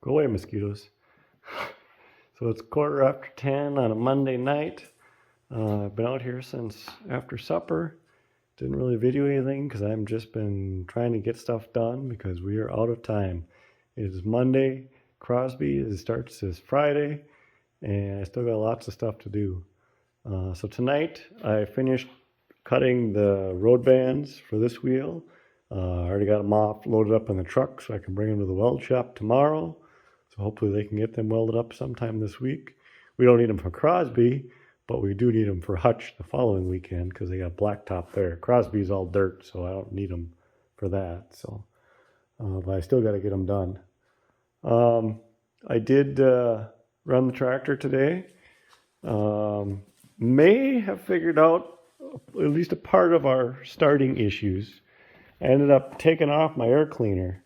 Go away, mosquitoes. So it's 10:15 on a Monday night. I've been out here since after supper. Didn't really video anything because I've just been trying to get stuff done because we are out of time. It is Monday. Crosby starts this Friday, and I still got lots of stuff to do. So tonight I finished cutting the road bands for this wheel. I already got them off, loaded up in the truck so I can bring them to the weld shop tomorrow. So hopefully they can get them welded up sometime this week. We don't need them for Crosby, but we do need them for Hutch the following weekend because they got blacktop there. Crosby's all dirt, so I don't need them for that. So, but I still got to get them done. I did run the tractor today. May have figured out at least a part of our starting issues. I ended up taking off my air cleaner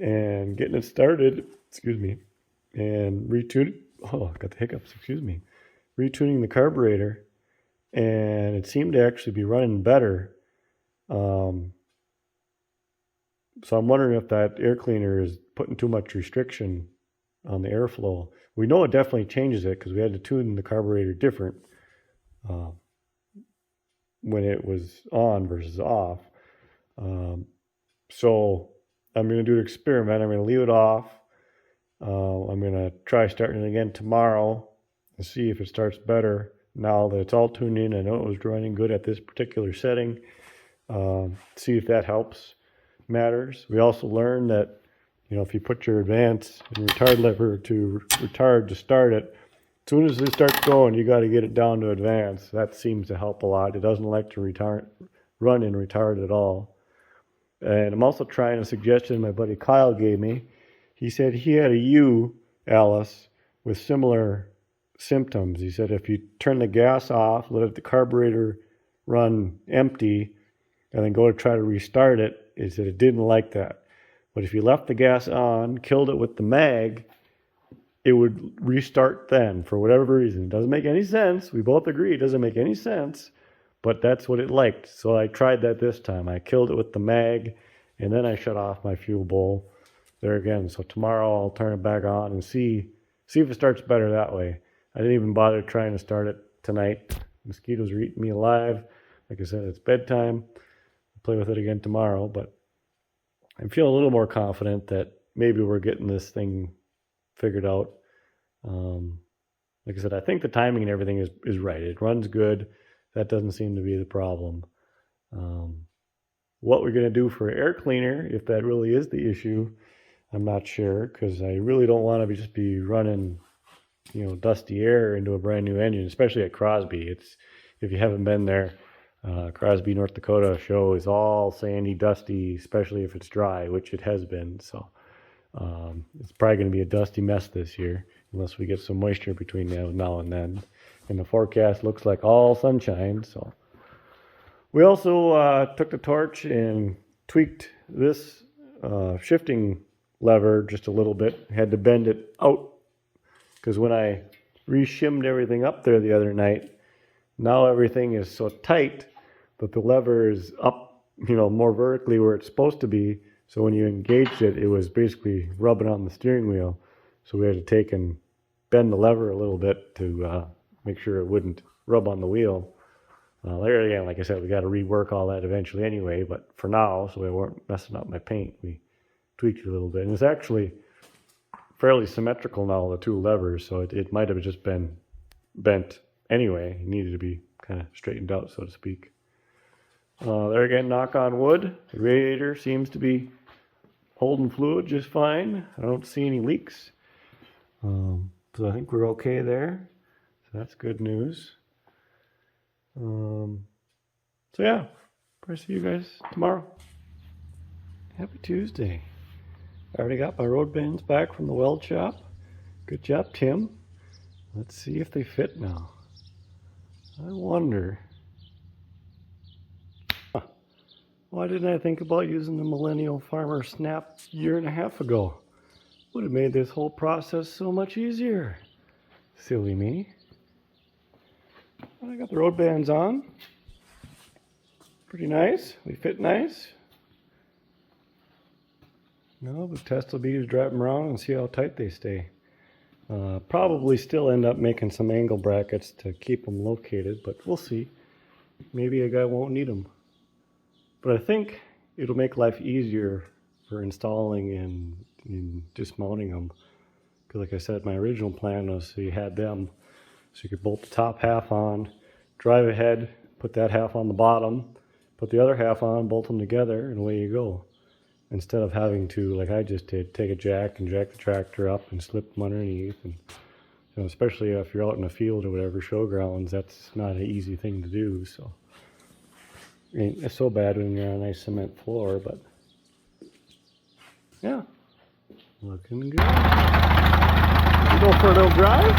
and getting it started, and retuning, I got the hiccups, retuning the carburetor, and it seemed to actually be running better. So I'm wondering if that air cleaner is putting too much restriction on the airflow. We know it definitely changes it because we had to tune the carburetor different when it was on versus off. So I'm going to do an experiment. I'm going to leave it off. I'm going to try starting it again tomorrow and see if it starts better now that it's all tuned in. I know it was running good at this particular setting. See if that helps matters. We also learned that, if you put your advance and retard lever to retard to start it, as soon as it starts going, you got to get it down to advance. That seems to help a lot. It doesn't like to run in retard at all. And I'm also trying a suggestion my buddy Kyle gave me. He said he had a U, Allis, with similar symptoms. He said if you turn the gas off, let the carburetor run empty, and then go to try to restart it, he said it didn't like that. But if you left the gas on, killed it with the mag, it would restart then for whatever reason. It doesn't make any sense. We both agree it doesn't make any sense, but that's what it liked. So I tried that this time. I killed it with the mag, and then I shut off my fuel bowl there again. So tomorrow I'll turn it back on and see if it starts better that way. I didn't even bother trying to start it tonight. Mosquitoes are eating me alive. Like I said, it's bedtime. I'll play with it again tomorrow, but I'm feeling a little more confident that maybe we're getting this thing figured out. Like I said, I think the timing and everything is right. It runs good. That doesn't seem to be the problem. What we're going to do for air cleaner, if that really is the issue, I'm not sure, because I really don't want to just be running, dusty air into a brand new engine, especially at Crosby. If you haven't been there, Crosby, North Dakota show is all sandy, dusty, especially if it's dry, which it has been. So it's probably going to be a dusty mess this year, unless we get some moisture between now and then. And the forecast looks like all sunshine. So we also took the torch and tweaked this shifting lever just a little bit. Had to bend it out because when I re-shimmed everything up there the other night, now everything is so tight that the lever is up, more vertically where it's supposed to be. So when you engaged it, it was basically rubbing on the steering wheel. So we had to take and bend the lever a little bit to make sure it wouldn't rub on the wheel. There again, like I said, we got to rework all that eventually anyway. But for now, so we weren't messing up my paint, we tweaked it a little bit. And it's actually fairly symmetrical now, the two levers. So it might have just been bent anyway. It needed to be kind of straightened out, so to speak. There again, knock on wood. The radiator seems to be holding fluid just fine. I don't see any leaks. So I think we're okay there. So that's good news. So yeah, probably see you guys tomorrow. Happy Tuesday. I already got my road bands back from the weld shop. Good job, Tim. Let's see if they fit now. I wonder. Why didn't I think about using the Millennial Farmer Snap a year and a half ago? Would have made this whole process so much easier. Silly me. I got the road bands on. Pretty nice. They fit nice. No, the test will be to drive them around and see how tight they stay. Probably still end up making some angle brackets to keep them located, but we'll see. Maybe a guy won't need them. But I think it'll make life easier for installing and dismounting them. Because like I said, my original plan was so you had them, so you could bolt the top half on, drive ahead, put that half on the bottom, put the other half on, bolt them together, and away you go. Instead of having to, like I just did, take a jack and jack the tractor up and slip them underneath. And you know, especially if you're out in the field or whatever, showgrounds, that's not an easy thing to do. So it's so bad when you're on a nice cement floor, but yeah, looking good. We go for a little drive.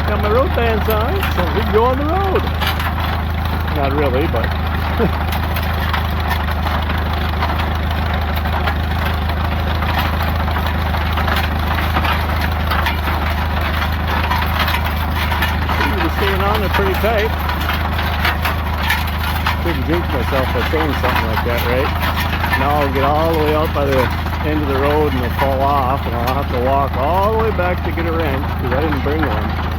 Got my road bands on, so we can go on the road. Not really, but they're pretty tight. Couldn't jinx myself by saying something like that, right? Now I'll get all the way out by the end of the road and they'll fall off, and I'll have to walk all the way back to get a wrench because I didn't bring one.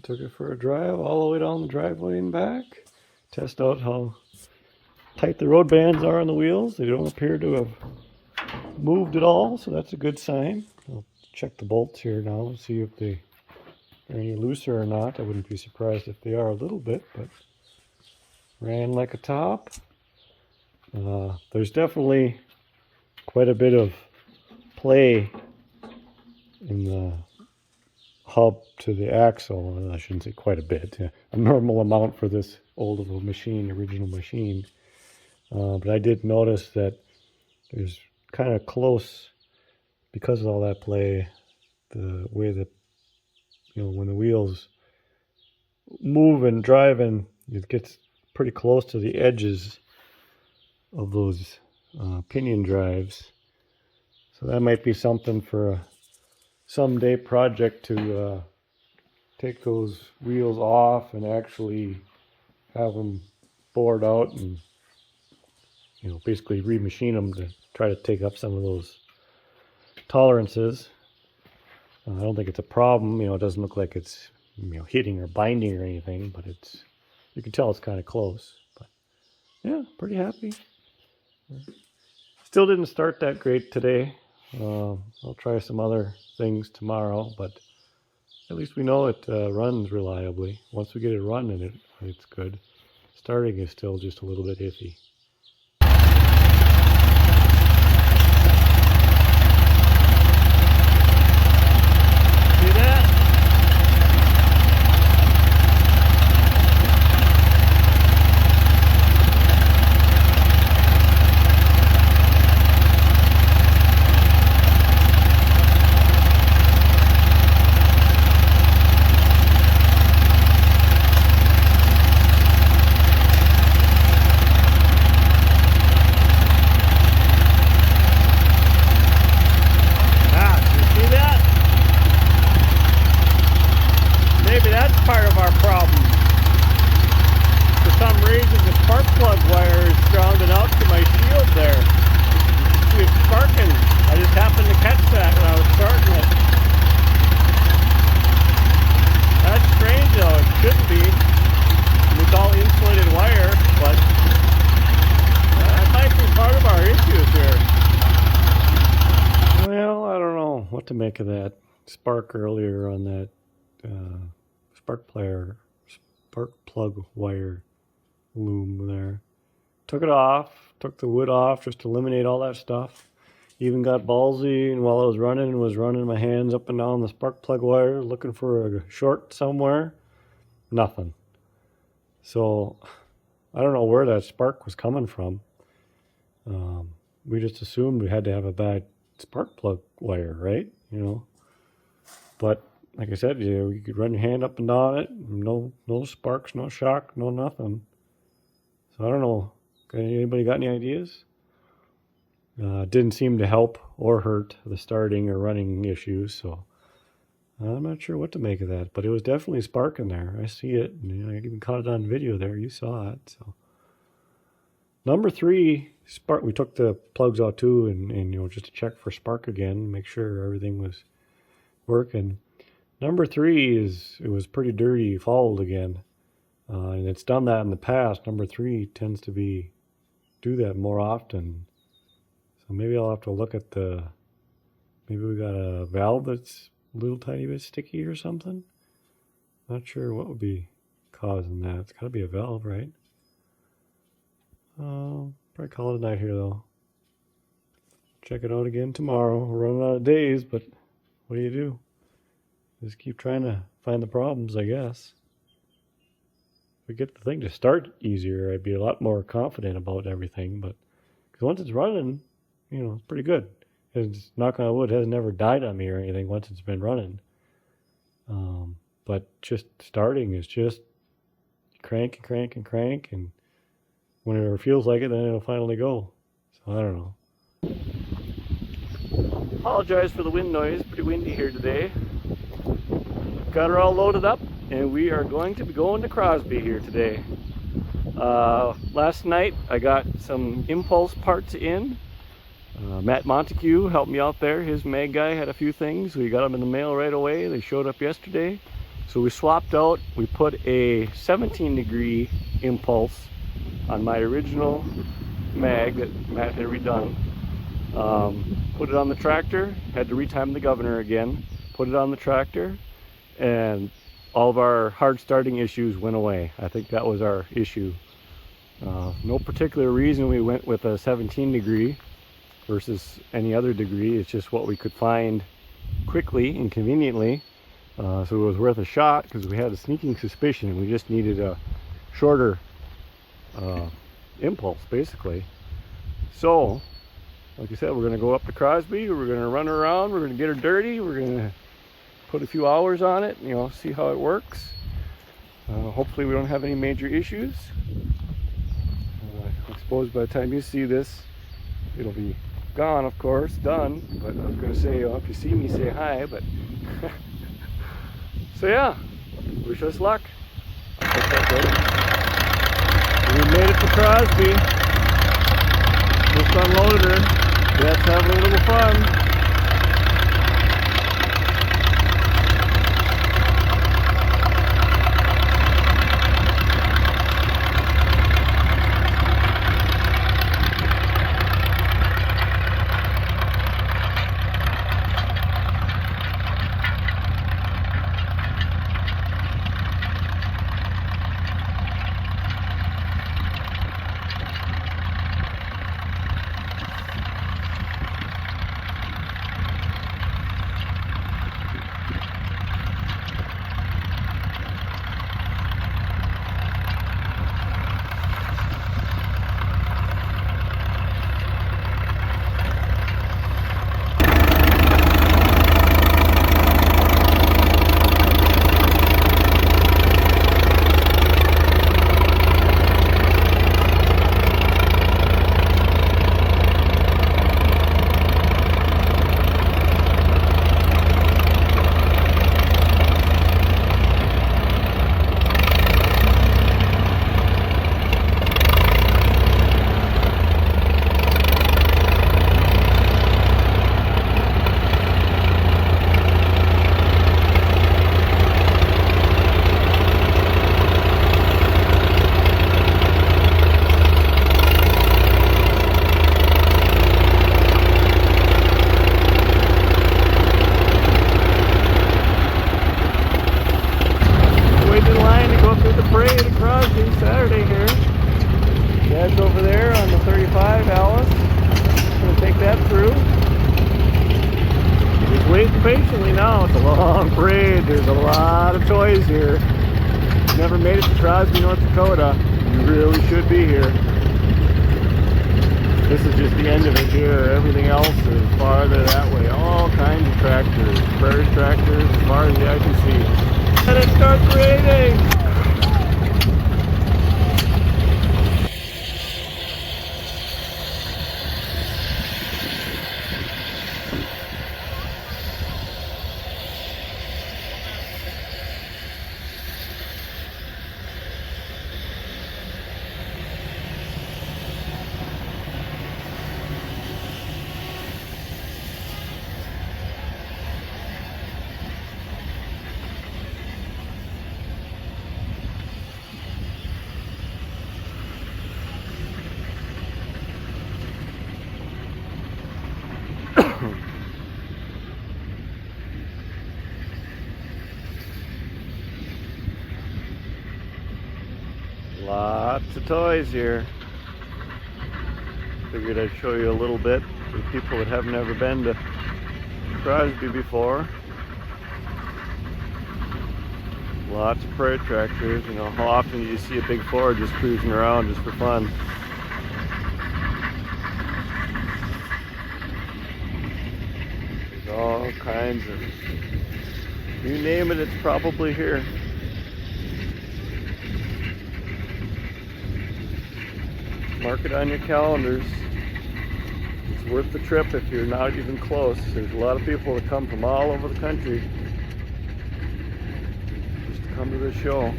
Took it for a drive all the way down the driveway and back. Test out how tight the road bands are on the wheels. They don't appear to have moved at all, so that's a good sign. I'll check the bolts here now and see if they are any looser or not. I wouldn't be surprised if they are a little bit, but ran like a top. There's definitely quite a bit of play in the hub to the axle. I shouldn't say quite a bit, a normal amount for this old of a machine, original machine. But I did notice that there's kind of close, because of all that play, the way that, when the wheels move and driving, it gets pretty close to the edges of those pinion drives. So that might be something for a someday project to take those wheels off and actually have them bored out and basically remachine them to try to take up some of those tolerances. I don't think it's a problem. It doesn't look like it's hitting or binding or anything, but you can tell it's kind of close. But yeah, pretty happy. Still didn't start that great today. I'll try some other things tomorrow, but at least we know it runs reliably. Once we get it running, it's good. Starting is still just a little bit iffy. Part of our problem. For some reason, the spark plug wire is grounded out to my shield there. It's sparking. I just happened to catch that when I was starting it. That's strange though. It shouldn't be. It's all insulated wire, but that might be part of our issues here. Well, I don't know what to make of that spark earlier on that spark plug wire loom there. Took it off, took the wood off just to eliminate all that stuff. Even got ballsy, and while I was running my hands up and down the spark plug wire looking for a short somewhere. Nothing. So I don't know where that spark was coming from. We just assumed we had to have a bad spark plug wire, right? But like I said, you could run your hand up and down it. No sparks, no shock, no nothing. So I don't know. Anybody got any ideas? Didn't seem to help or hurt the starting or running issues. So I'm not sure what to make of that. But it was definitely sparking there. I see it. And, I even caught it on video there. You saw it. So number 3, spark. We took the plugs out too, and just to check for spark again, make sure everything was working. Number 3 it was pretty dirty, fouled again, and it's done that in the past. Number 3 tends to do that more often, so maybe I'll have to look at maybe we got a valve that's a little tiny bit sticky or something. Not sure what would be causing that. It's got to be a valve, right? Probably call it a night here though. Check it out again tomorrow. We're running out of days, but what do? Just keep trying to find the problems, I guess. If we get the thing to start easier, I'd be a lot more confident about everything. But because once it's running, it's pretty good. It's, knock on wood, has never died on me or anything once it's been running. But just starting is just crank and crank and crank, and whenever it feels like it, then it'll finally go. So I don't know. Apologize for the wind noise. Pretty windy here today. Got her all loaded up, and we are going to be going to Crosby here today. Last night I got some impulse parts in. Matt Montague helped me out there. His mag guy had a few things. We got them in the mail right away. They showed up yesterday. So we swapped out. We put a 17-degree impulse on my original mag that Matt had redone. Put it on the tractor, had to retime the governor again, put it on the tractor, and all of our hard starting issues went away. I think that was our issue. No particular reason we went with a 17 degree versus any other degree. It's just what we could find quickly and conveniently. So it was worth a shot because we had a sneaking suspicion we just needed a shorter impulse, basically. So, like I said, we're going to go up to Crosby, we're going to run her around, we're going to get her dirty, we're going to put a few hours on it, see how it works. Hopefully we don't have any major issues. I suppose by the time you see this, it'll be gone, of course, done. But I was going to say, if you see me, say hi, but... So yeah, wish us luck. I hope that goes. We made it to Crosby. Just unloaded her. Let's have a little fun. Crosby Saturday here. Dad's over there on the 35, Allis. Gonna take that through. Just waiting patiently now. It's a long parade. There's a lot of toys here. Never made it to Crosby, North Dakota. You really should be here. This is just the end of it here. Everything else is farther that way. All kinds of tractors, prairie tractors, as far as the eye can see. And it starts raining. Lots of toys here. Figured I'd show you a little bit for people that have never been to Crosby before. Lots of prairie tractors. You know, how often do you see a big Ford just cruising around just for fun? There's all kinds of, you name it, it's probably here. Mark it on your calendars. It's worth the trip if you're not even close. There's a lot of people that come from all over the country just to come to this show.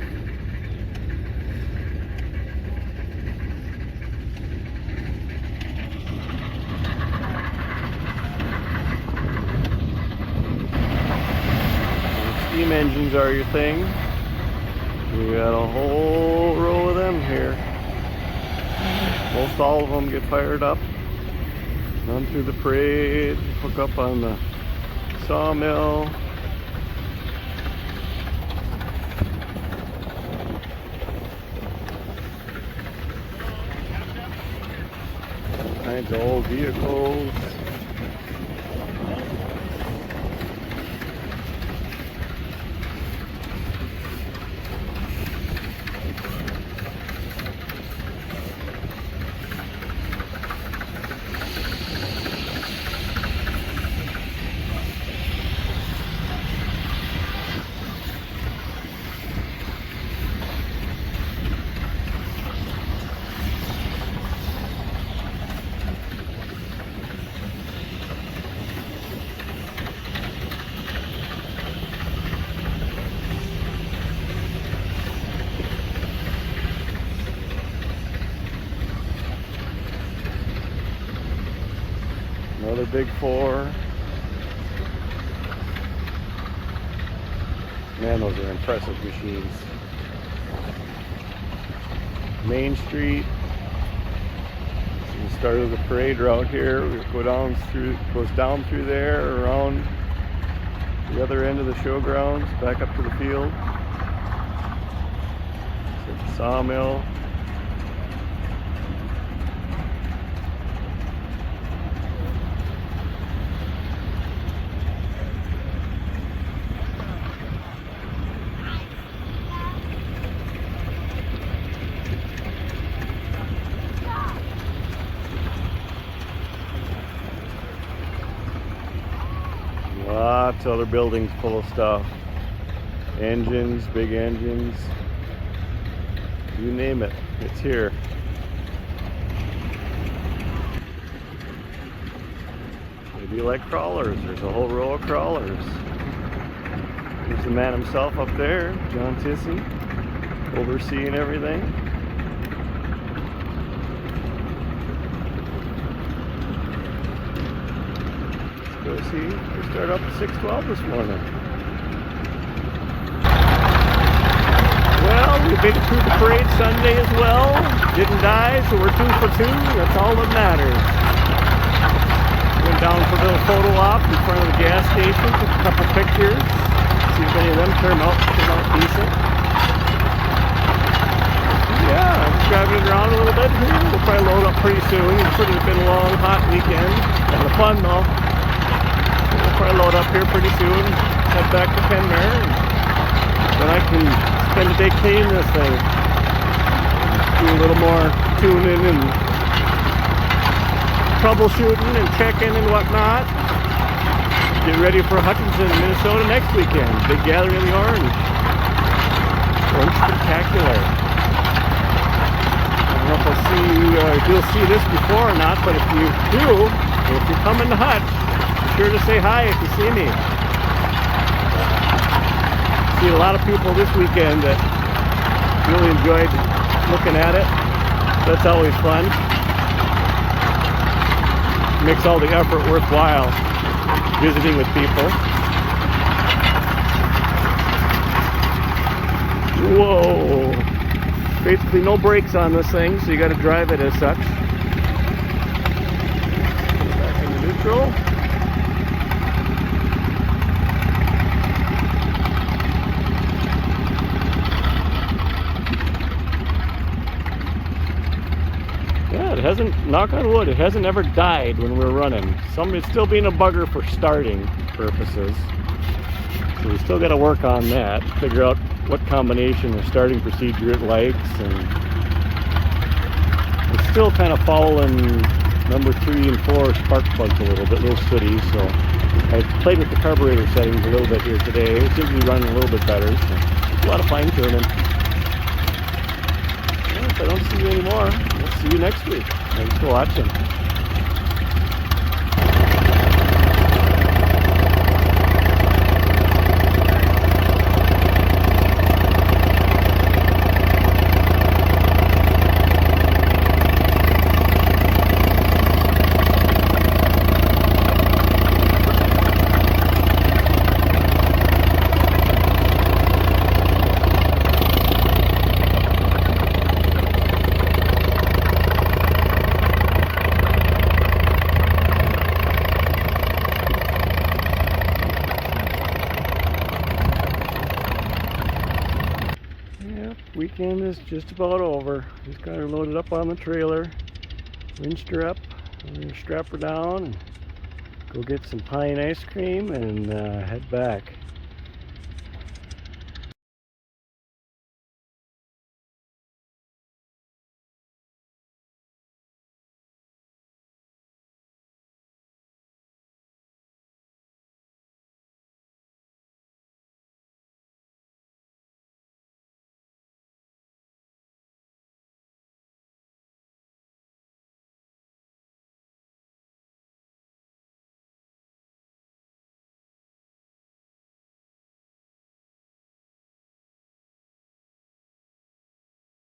And steam engines are your thing. We got a whole row of them here. Most all of them get fired up, run through the parade, hook up on the sawmill. Kinds of old vehicles. Another big four. Man, those are impressive machines. Main Street. We started the parade route here. We go down through, goes down through there, around the other end of the showgrounds, back up to the field. So the sawmill. Lots of other buildings full of stuff. Engines, big engines. You name it, it's here. Maybe you like crawlers. There's a whole row of crawlers. There's the man himself up there, John Tissy, overseeing everything. Go see, we start up at 6:12 this morning. Well, we made it through the parade Sunday as well. Didn't die, so we're 2 for 2. That's all that matters. Went down for a little photo op in front of the gas station, took a couple pictures. See if any of them turn out decent. Yeah, I'm driving it around a little bit here. We'll probably load up pretty soon. It's been a long, hot weekend. A lot of fun though. We'll probably load up here pretty soon, head back to Kenmare, and then I can spend the day cleaning this thing. Do a little more tuning and troubleshooting and checking and whatnot. Get ready for Hutchinson, Minnesota next weekend. Big gathering in the Orange. Orange Spectacular. I don't know if you'll see this before or not, but if you do, if you're coming to Hutch, sure to say hi if you see me. See a lot of people this weekend that really enjoyed looking at it. That's always fun. Makes all the effort worthwhile visiting with people. Whoa! Basically no brakes on this thing, so you got to drive it as such. Back into neutral. Yeah, it hasn't, knock on wood, it hasn't ever died when we're running. It's still being a bugger for starting purposes. So we still got to work on that, figure out what combination of starting procedure it likes, and it's still kind of following number 3 and 4 spark plugs a little sooty, so I played with the carburetor settings a little bit here today. It seems to be running a little bit better, so it's a lot of fine tuning. Well, if I don't see you anymore, we'll see you next week. Thanks for watching. weekend is just about over. Just got her loaded up on the trailer, winched her up. I'm going to strap her down and go get some pie and ice cream and head back.